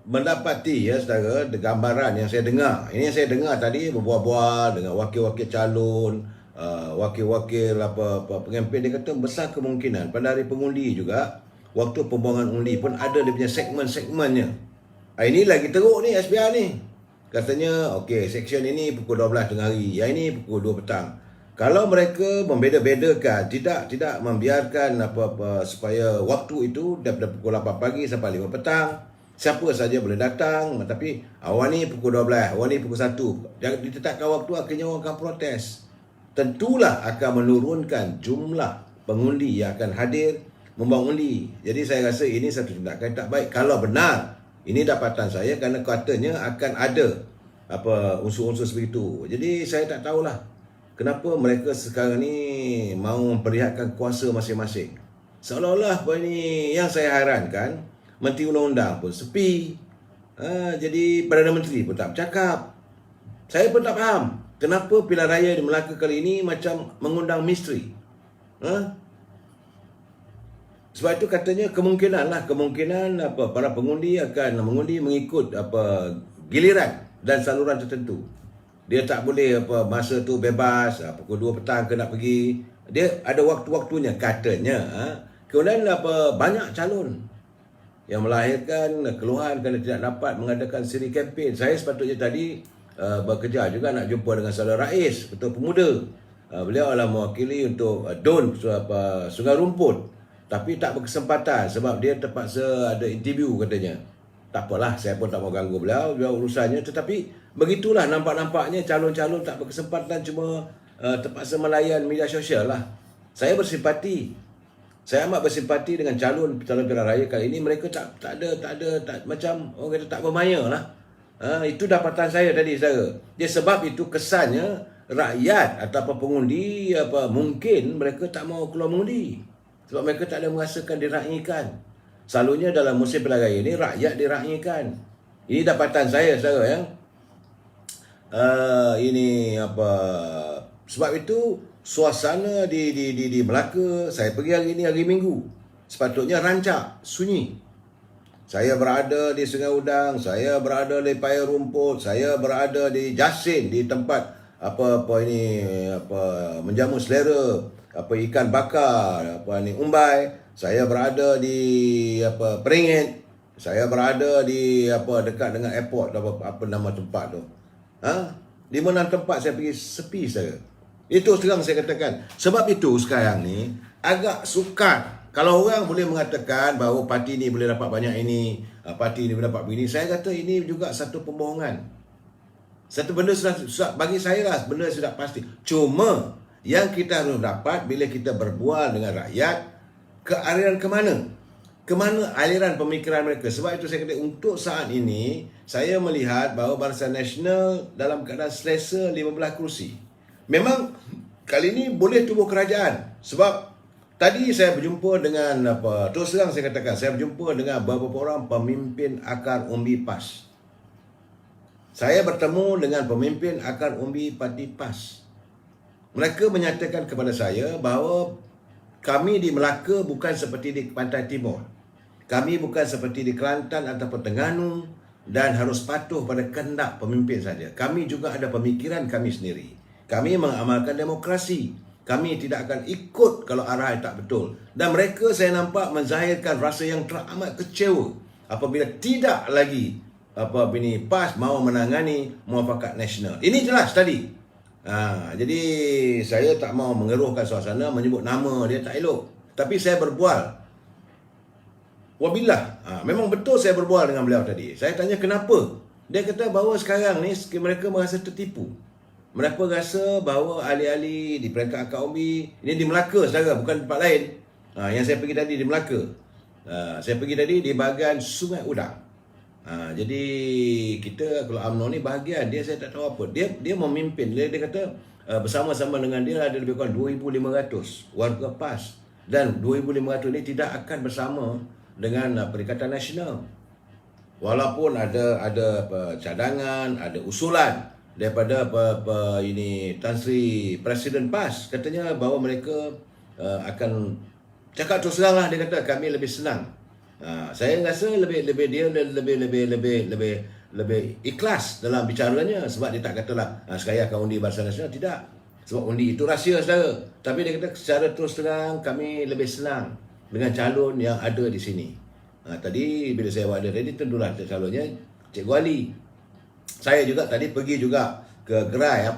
mendapati, ya saudara, gambaran yang saya dengar. Ini yang saya dengar tadi, berbual-bual dengan wakil-wakil calon, wakil-wakil pengempen. Dia kata besar kemungkinan pada hari pengundi juga, waktu pembuangan undi pun ada dia punya segmen-segmennya. Ini lagi teruk ni SPR ni. Katanya, okey, seksyen ini pukul 12 tengah hari, yang ini pukul 2 petang. Kalau mereka membeda-bedakan, tidak membiarkan apa-apa supaya waktu itu daripada pukul 8 pagi sampai 5 petang, siapa saja boleh datang, tapi awal ni pukul 12, awal ni pukul 1. Jangan ditetapkan waktu, akhirnya orang akan protes. Tentulah akan menurunkan jumlah pengundi yang akan hadir membuang undi. Jadi saya rasa ini satu tindakan tak baik. Kalau benar, ini dapatan saya, kerana katanya akan ada unsur-unsur sebegitu. Jadi saya tak tahulah kenapa mereka sekarang ni mahu memperlihatkan kuasa masing-masing. Seolah-olah ini yang saya hairankan, Menteri Undang-Undang pun sepi. Jadi Perdana Menteri pun tak bercakap. Saya pun tak faham kenapa pilihan raya di Melaka kali ini macam mengundang misteri. Sebab itu katanya kemungkinan para pengundi akan mengundi mengikut giliran dan saluran tertentu. Dia tak boleh masa tu bebas, pukul 2 petang ke nak pergi. Dia ada waktu-waktunya katanya. Kemudian banyak calon yang melahirkan keluhan kerana tidak dapat mengadakan siri kempen. Saya sepatutnya tadi bekerja juga nak jumpa dengan saudara Rais, Ketua Pemuda. Beliau adalah mewakili untuk DUN Sungai Rumput. Tapi tak berkesempatan sebab dia terpaksa ada interview katanya. Tak apalah, saya pun tak mau ganggu beliau urusannya. Tetapi begitulah nampak-nampaknya calon-calon tak berkesempatan, cuma terpaksa melayan media sosial lah. Saya bersimpati. Saya amat bersimpati dengan calon pilihan raya kali ini. Mereka tak macam orang kata tak bermaya lah. Itu dapatan saya tadi, saudara. Dia sebab itu kesannya rakyat atau pengundi mungkin mereka tak mau keluar mengundi. Sebab mereka tak ada merasakan diraihkan. Selalunya dalam musim pilihan raya ini rakyat diraihkan. Ini dapatan saya, saudara, ya. Sebab itu suasana di Melaka, saya pergi hari ini hari Minggu, sepatutnya rancak, sunyi. Saya berada di Sungai Udang, saya berada di Paya Rumput, saya berada di Jasin, di tempat menjamu selera, ikan bakar, umbai. Saya berada di Peringit. Saya berada di dekat dengan airport, apa nama tempat tu. 5-6 tempat saya pergi, sepi saya. Itu sekarang saya katakan. Sebab itu sekarang ni agak sukar. Kalau orang boleh mengatakan bahawa parti ni boleh dapat banyak ini, parti ni boleh dapat begini, saya kata ini juga satu pembohongan. Satu benda sudah bagi saya lah, benda sudah pasti. Cuma yang kita harus dapat bila kita berbual dengan rakyat, aliran ke mana? Ke mana aliran pemikiran mereka? Sebab itu saya kata untuk saat ini saya melihat bahawa Barisan Nasional dalam keadaan selesa 15 kerusi. Memang kali ini boleh tubuh kerajaan. Sebab tadi saya berjumpa dengan terus terang saya katakan, saya berjumpa dengan beberapa orang pemimpin akar umbi PAS. Saya bertemu dengan pemimpin akar umbi parti PAS. Mereka menyatakan kepada saya bahawa kami di Melaka bukan seperti di Pantai Timur. Kami bukan seperti di Kelantan ataupun Terengganu dan harus patuh pada kehendak pemimpin saja. Kami juga ada pemikiran kami sendiri. Kami mengamalkan demokrasi. Kami tidak akan ikut kalau arah yang tak betul. Dan mereka saya nampak menzahirkan rasa yang teramat kecewa apabila tidak lagi PAS mahu menangani muafakat nasional. Ini jelas tadi. Jadi saya tak mau mengeruhkan suasana, menyebut nama dia tak elok. Tapi saya berbual. Wabillah. Memang betul saya berbual dengan beliau tadi. Saya tanya kenapa. Dia kata bahawa sekarang ni mereka merasa tertipu. Mereka rasa bahawa ahli-ahli di peringkat akar umbi, ini di Melaka saudara, bukan tempat lain. Yang saya pergi tadi di Melaka. Saya pergi tadi di bahagian Sungai Udang. Jadi kita kalau UMNO ni bahagian dia, saya tak tahu apa. Dia memimpin. Dia kata bersama-sama dengan dia ada lebih kurang 2,500 warga PAS, dan 2,500 ni tidak akan bersama dengan Perikatan Nasional. Walaupun ada cadangan, ada usulan daripada ini Tan Sri Presiden PAS, katanya bahawa mereka akan cakap terus terang lah. Dia kata kami lebih senang. Saya rasa dia lebih ikhlas dalam bicaranya, sebab dia tak katalah sekaya akan undi Barisan Nasional, tidak. Sebab undi itu rahsia, saudara. Tapi dia kata secara terus terang kami lebih senang dengan calon yang ada di sini. Tadi bila saya ada ready, tentulah calonnya Cikgu Ali. Saya juga tadi pergi juga ke gerai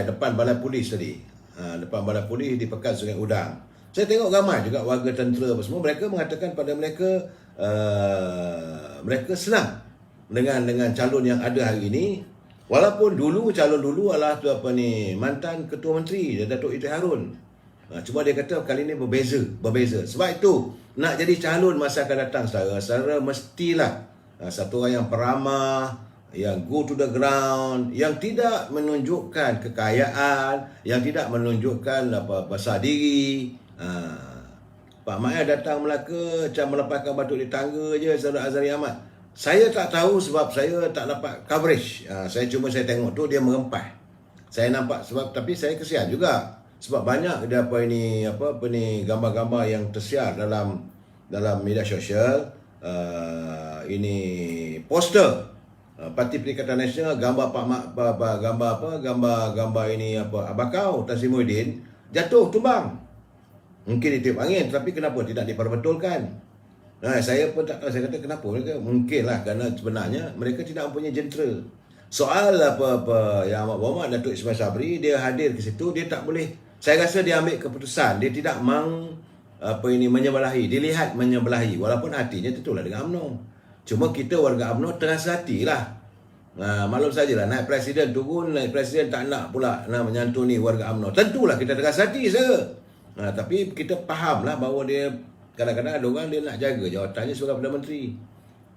depan balai polis tadi. Depan balai polis di Pekan Sungai Udang. Saya tengok ramai juga warga tentera apa semua. Mereka mengatakan pada mereka mereka senang dengan calon yang ada hari ini. Walaupun calon dulu adalah mantan Ketua Menteri Datuk Idris Harun. Cuma dia kata kali ini berbeza. Sebab itu nak jadi calon masa akan datang, saudara mestilah satu orang yang peramah, yang go to the ground, yang tidak menunjukkan kekayaan, yang tidak menunjukkan besar diri. Pak Maya datang Melaka macam melepaskan batu di tangga je, saudara Azhari Ahmad. Saya tak tahu sebab saya tak dapat coverage. Saya tengok tu dia merempah. Saya nampak tapi saya kesian juga. Sebab banyak dia gambar-gambar yang tersiar dalam media sosial. Ini poster Parti Perikatan Nasional, gambar gambar ini Abakau Tan Sri Muhyiddin jatuh tumbang. Mungkin ditiup angin, tapi kenapa tidak diperbetulkan? Saya pun tak tahu. Saya kata kenapa mereka? Mungkinlah kerana sebenarnya mereka tidak mempunyai jentera. Soal yang Amat Berhormat Datuk Ismail Sabri, dia hadir ke situ, dia tak boleh. Saya rasa dia ambil keputusan, dia tidak menyebelahi, dilihat menyebelahi, walaupun hatinya tentulah dengan UMNO. Cuma kita warga UMNO terasa hatilah. Maklum sajalah, naik presiden turun, naik presiden tak nak pula menyantuni warga UMNO. Tentulah kita terasa hati, saudara. Tapi kita fahamlah bahawa dia kadang-kadang ada orang dia nak jaga jawatannya sebagai Perdana Menteri.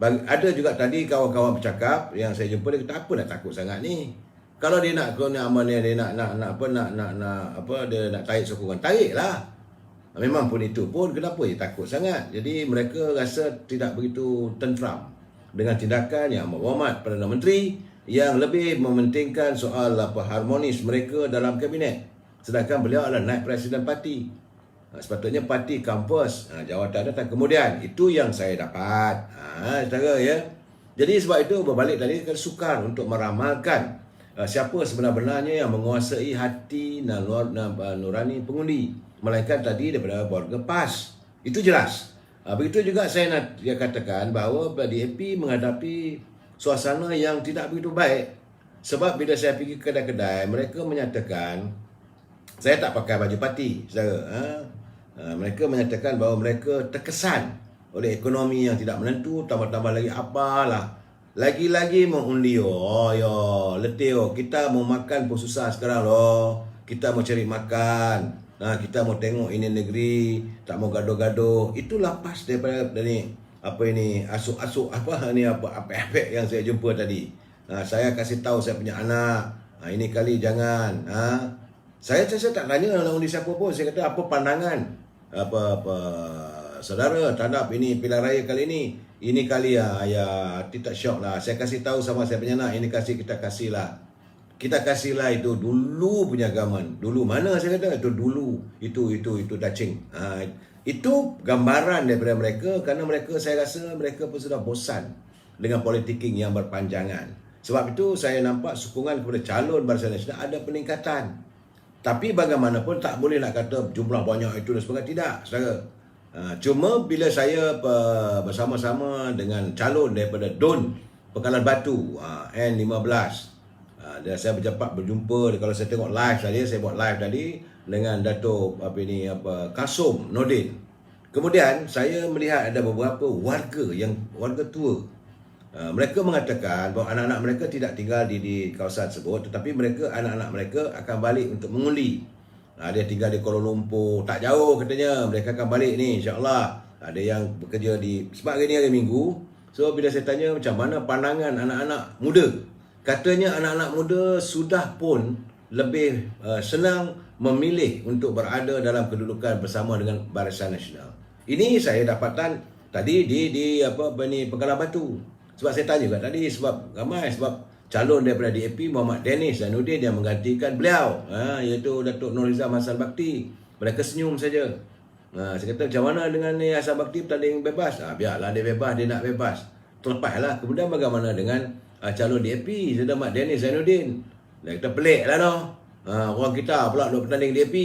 Ada juga tadi kawan-kawan bercakap yang saya jumpa, dia kata apa nak takut sangat ni? Kalau dia nak amanah, dia nak dia nak tarik sokongan, tariklah. Memang pun itu pun, kenapa dia takut sangat? Jadi mereka rasa tidak begitu tenteram dengan tindakan yang Amat Berhormat Perdana Menteri yang lebih mementingkan soal harmonis mereka dalam kabinet. Sedangkan beliau adalah naib presiden parti. Sepatutnya parti kampus, jawatan datang kemudian. Itu yang saya dapat. Saudara ya. Jadi sebab itu berbalik tadi kan sukar untuk meramalkan siapa sebenar-benarnya yang menguasai hati dan nurani pengundi. Melainkan tadi daripada warga PAS. Itu jelas. Begitu juga saya nak dia katakan bahawa DAP menghadapi suasana yang tidak begitu baik. Sebab bila saya pergi ke kedai-kedai, mereka menyatakan, saya tak pakai baju parti, saudara. Mereka menyatakan bahawa mereka terkesan oleh ekonomi yang tidak menentu, tambah-tambah lagi apalah. Lagi-lagi mengundi, letih, kita mau makan pun susah sekarang loh. Kita mau cari makan, kita mau tengok ini negeri, tak mau gaduh-gaduh. Itu lepas daripada asuk-asuk apa yang saya jumpa tadi. Saya kasih tahu saya punya anak, ini kali jangan. Saya tak tanya nak undi siapa pun. Saya kata apa pandangan saudara terhadap ini pilihan raya kali ini. Ini kali ya tidak syok lah. Saya kasih tahu sama saya punya anak, ini kita kasihlah. Kita kasihlah itu dulu punya zaman. Dulu mana saya kata? Itu dulu. Itu dacing. Itu gambaran daripada mereka, kerana saya rasa mereka pun sudah bosan dengan politiking yang berpanjangan. Sebab itu saya nampak sokongan kepada calon Barisan Nasional ada peningkatan. Tapi bagaimanapun tak boleh nak kata jumlah banyak itu dan sebagainya. Tidak, saudara. Cuma bila saya bersama-sama dengan calon daripada DUN Pekalan Batu N15, dan saya berjumpa, kalau saya tengok live tadi, saya buat live tadi dengan Datuk Kasum Nordin. Kemudian saya melihat ada beberapa warga tua. Mereka mengatakan bahawa anak-anak mereka tidak tinggal di kawasan tersebut, tetapi anak-anak mereka akan balik untuk mengundi. Dia tinggal di Kuala Lumpur, tak jauh katanya. Mereka akan balik ni, insyaAllah. Ada yang bekerja sebab hari ni hari Minggu, So bila saya tanya macam mana pandangan anak-anak muda, katanya anak-anak muda sudah pun lebih senang memilih untuk berada dalam kedudukan bersama dengan Barisan Nasional. Ini saya dapatan tadi di Pegalang Batu. Sebab saya tanya juga tadi, sebab ramai sebab calon daripada DAP Muhammad Dennis Zainuddin yang menggantikan beliau, iaitu Datuk Nur Hizam Hassan Bakti. Mereka senyum saja. Saya kata macam mana dengan ni Hassan Bakti bertanding bebas? Biarlah dia bebas, dia nak bebas. Terlepaslah. Kemudian bagaimana dengan calon DAP Muhammad Dennis Zainuddin? Dia kata pelik lah noh. Orang kita pula nak bertanding DAP.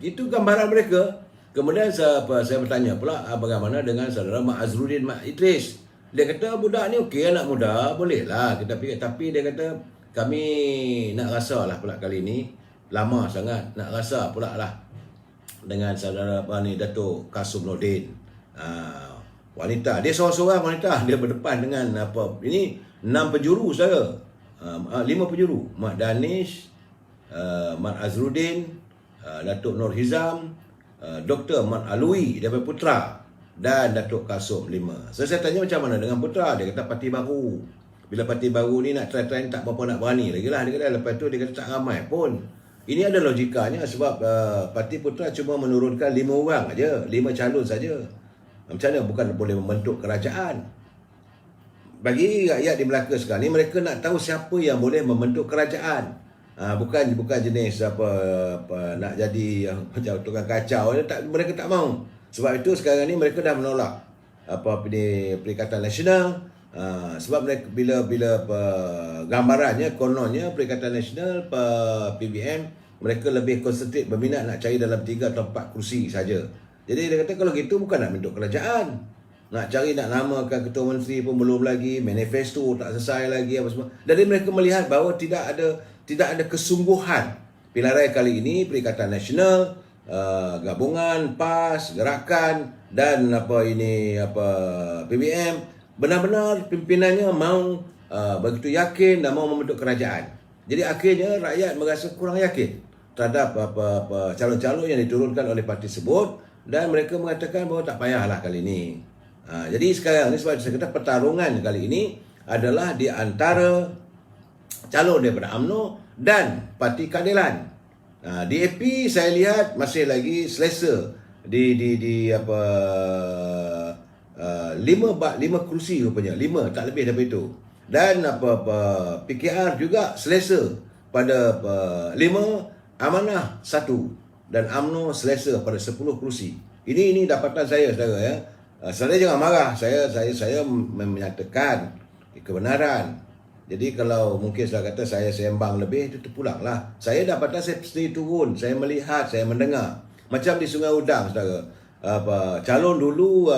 Itu gambaran mereka. Kemudian saya bertanya pula bagaimana dengan saudara Mak Azruddin Mak Idris. Dia kata budak ni okey, anak muda, boleh lah kita fikir. Tapi dia kata kami nak rasa lah pula kali ni lama sangat nak rasa pula lah dengan saudara Datuk Kasum Nordin. Wanita, dia seorang-seorang wanita, dia berdepan dengan ini 6 penjuru saudara. 5 penjuru, Mak Danish, Mak Azruddin, Datuk Nur Hizam, Dr. Mat Alwi daripada Putra, dan Datuk Kasum 5. So, saya tanya macam mana dengan Putra. Dia kata parti baru. Bila parti baru ni nak try tak berapa nak berani lagi lah. Dia kata lepas tu dia kata tak ramai pun. Ini ada logikanya sebab parti Putra cuma menurunkan 5 orang aja, 5 calon saja. Macam mana bukan boleh membentuk kerajaan? Bagi rakyat di Melaka sekarang ni, mereka nak tahu siapa yang boleh membentuk kerajaan. Bukan jenis nak jadi macam tukang kacau. Mereka tak mau. Sebab itu sekarang ni mereka dah menolak Perikatan Nasional. Sebab mereka bila gambarannya kononnya Perikatan Nasional PBM mereka lebih konsentrate berminat nak cari dalam 3 atau 4 kursi saja. Jadi dia kata kalau gitu bukan nak bentuk kerajaan. Nak cari nak namakan ketua menteri pun belum lagi, manifesto tak selesai lagi apa semua. Jadi mereka melihat bahawa tidak ada kesungguhan pilihan raya kali ini. Perikatan Nasional, gabungan PAS, gerakan dan PBM benar-benar pimpinannya mau begitu yakin dan mau membentuk kerajaan. Jadi akhirnya rakyat merasa kurang yakin terhadap calon-calon yang diturunkan oleh parti tersebut dan mereka mengatakan bahawa tak payahlah kali ini. Jadi sekarang ni sebab saya kata pertarungan kali ini adalah di antara calon daripada UMNO dan Parti Keadilan. DAP saya lihat masih lagi selesa di 5 kursi rupanya, 5 tak lebih daripada itu. Dan PKR juga selesa pada 5, Amanah 1 dan UMNO selesa pada 10 kursi. Ini dapatan saya saudara ya. Saudara jangan marah, saya menyatakan kebenaran. Jadi kalau mungkin saudara kata saya sembang lebih, itu terpulanglah. Saya dapatan saya sendiri turun, saya melihat, saya mendengar. Macam di Sungai Udang saudara. Calon dulu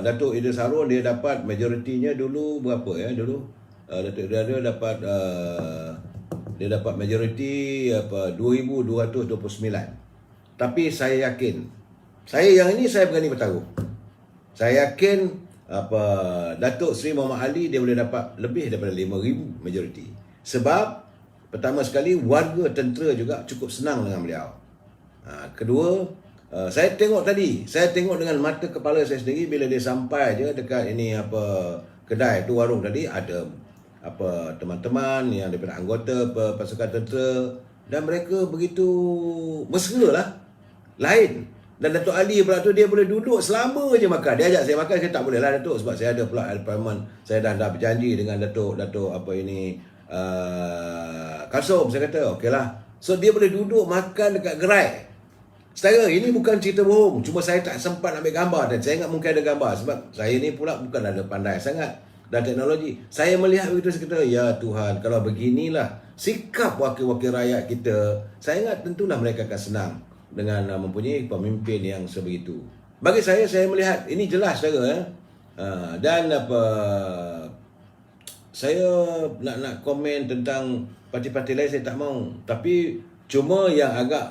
Datuk Idris Harun dia dapat majoritinya dulu berapa ya dulu? Datuk dia dapat majoriti 2229. Tapi saya yakin, yang ini saya berani bertaruh. Saya yakin Datuk Seri Muhammad Ali dia boleh dapat lebih daripada 5,000 majoriti. Sebab pertama sekali warga tentera juga cukup senang dengan beliau. Kedua, saya tengok dengan mata kepala saya sendiri bila dia sampai je dekat ini kedai tu, warung tadi, ada teman-teman yang daripada anggota pasukan tentera dan mereka begitu mesra lah, lain. Dan Datuk Ali pula tu dia boleh duduk selama je makan. Dia ajak saya makan, saya tak boleh lah Datuk sebab saya ada pula appointment. Saya dah berjanji dengan Datuk Kasum. Saya kata okey lah. So dia boleh duduk makan dekat gerai. Setara ini bukan cerita bohong. Cuma saya tak sempat ambil gambar dan saya ingat mungkin ada gambar sebab saya ni pula bukan ada pandai sangat dan teknologi. Saya melihat begitu, saya kata ya Tuhan, kalau beginilah sikap wakil-wakil rakyat kita, saya ingat tentulah mereka akan senang dengan mempunyai pemimpin yang sebegitu. Bagi saya melihat ini jelas saudara ya. Dan saya nak komen tentang parti-parti lain saya tak mau. Tapi cuma yang agak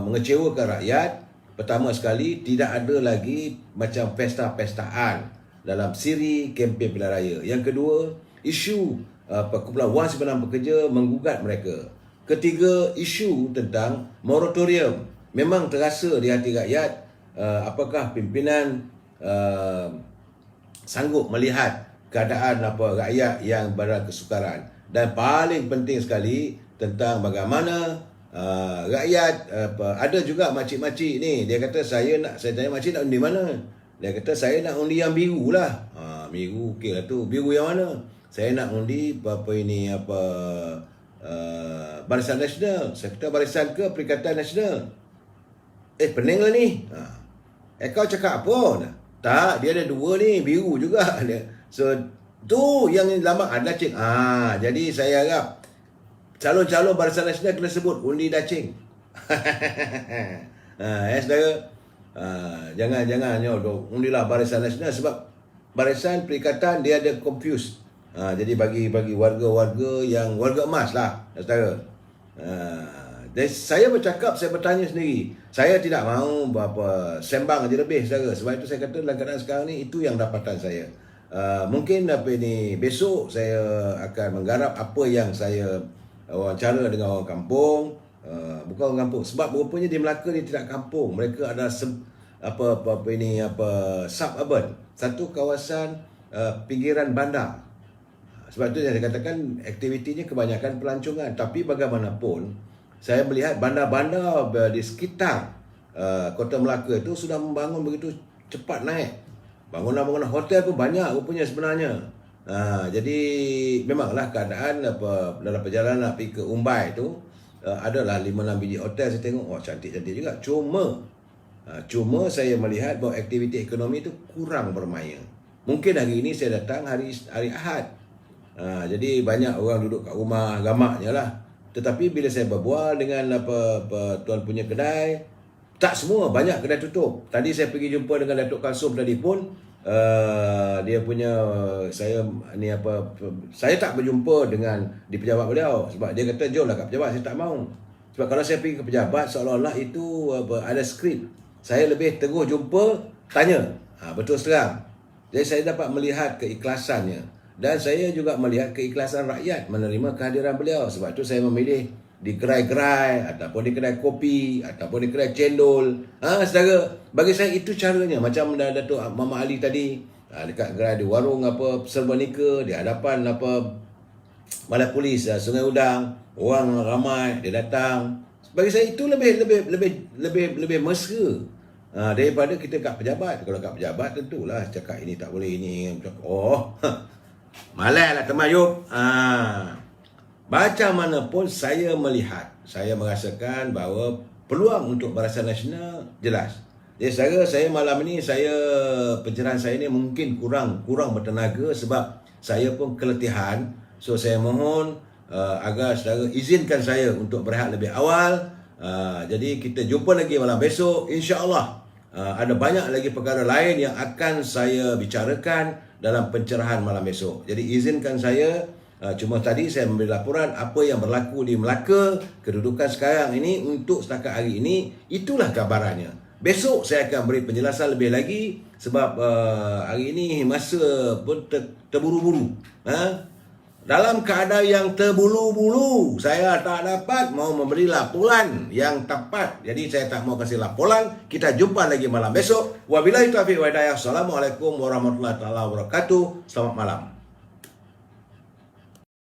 mengecewakan rakyat, pertama sekali tidak ada lagi macam pesta-pestaan dalam siri kempen pilihan raya. Yang kedua, isu perkumpulan Wan Simpanang Pekerja menggugat mereka. Ketiga, isu tentang moratorium. Memang terasa di hati rakyat apakah pimpinan sanggup melihat keadaan rakyat yang berkesukaran. Dan paling penting sekali tentang bagaimana rakyat ada juga makcik-makcik ni, dia kata saya tanya makcik nak undi mana? Dia kata saya nak undi yang biru lah. Biru okey lah tu. Biru yang mana? Saya nak undi Barisan Nasional. Saya kata barisan ke Perikatan Nasional? Pening lah ni. Kau cakap apa? Tak, dia ada dua ni, biru juga. So, tu yang lama ada dacing. Jadi saya harap calon-calon Barisan Nasional kena sebut undi dacing. Saudara, jangan undilah Barisan Nasional sebab Barisan Perikatan dia ada confused. Jadi bagi warga-warga yang warga emas lah, saudara. Saya bercakap, saya bertanya sendiri. Saya tidak mahu sembang aja lebih, saudara. Sebab itu saya kata dalam keadaan sekarang ni itu yang dapatan saya. Mungkin besok saya akan menggarap apa yang saya wawancara dengan orang kampung. Bukan orang kampung, sebab rupanya di Melaka ni tidak kampung. Mereka ada suburban, satu kawasan pinggiran bandar. Sebab itu yang saya katakan aktivitinya kebanyakan pelancongan. Tapi bagaimanapun saya melihat bandar-bandar di sekitar Kota Melaka itu sudah membangun begitu cepat naik. Bangunan-bangunan hotel pun banyak rupanya sebenarnya. Jadi memanglah keadaan dalam perjalanan nak pergi ke Umbai tu adalah 5-6 biji hotel saya tengok, cantik-cantik juga. Cuma saya melihat bahawa aktiviti ekonomi itu kurang bermaya. Mungkin hari ini saya datang hari Ahad. Jadi banyak orang duduk kat rumah gamaknya lah. Tetapi bila saya berbual dengan tuan punya kedai, tak semua, banyak kedai tutup. Tadi saya pergi jumpa dengan Datuk Kalsum tadi pun, dia punya saya tak berjumpa dengan di pejabat beliau sebab dia kata jomlah kat pejabat. Saya tak mahu. Sebab kalau saya pergi ke pejabat seolah-olah itu ada skrip. Saya lebih terus jumpa, tanya. Betul serang. Jadi saya dapat melihat keikhlasannya. Dan saya juga melihat keikhlasan rakyat menerima kehadiran beliau. Sebab itu saya memilih di gerai-gerai, ataupun di kedai kopi, ataupun di kedai cendol. Saudara, bagi saya itu caranya. Macam Datuk Mama Ali tadi, dekat gerai di warung Serbanika, di hadapan Balai Polis Sungai Udang, orang ramai, dia datang. Bagi saya itu lebih mesra daripada kita kat pejabat. Kalau kat pejabat tentulah cakap ini tak boleh, ini malaslah teman Yub. Macam mana pun saya melihat, saya merasakan bahawa peluang untuk Barisan Nasional jelas. Jadi saya malam ini, pencerahan saya ni mungkin kurang bertenaga sebab saya pun keletihan. So saya mohon agar saudara izinkan saya untuk berehat lebih awal. Jadi kita jumpa lagi malam besok, insya-Allah. Ada banyak lagi perkara lain yang akan saya bicarakan dalam pencerahan malam besok. Jadi izinkan saya, cuma tadi saya memberi laporan apa yang berlaku di Melaka, kedudukan sekarang ini untuk setakat hari ini, itulah gambarannya. Besok saya akan beri penjelasan lebih lagi sebab hari ini masa pun terburu-buru. Dalam keadaan yang terbulu-bulu, saya tak dapat mau memberi laporan yang tepat. Jadi saya tak mau kasih laporan. Kita jumpa lagi malam besok. Wabillahi taufiq wa hidayah. Assalamualaikum warahmatullahi wabarakatuh. Selamat malam.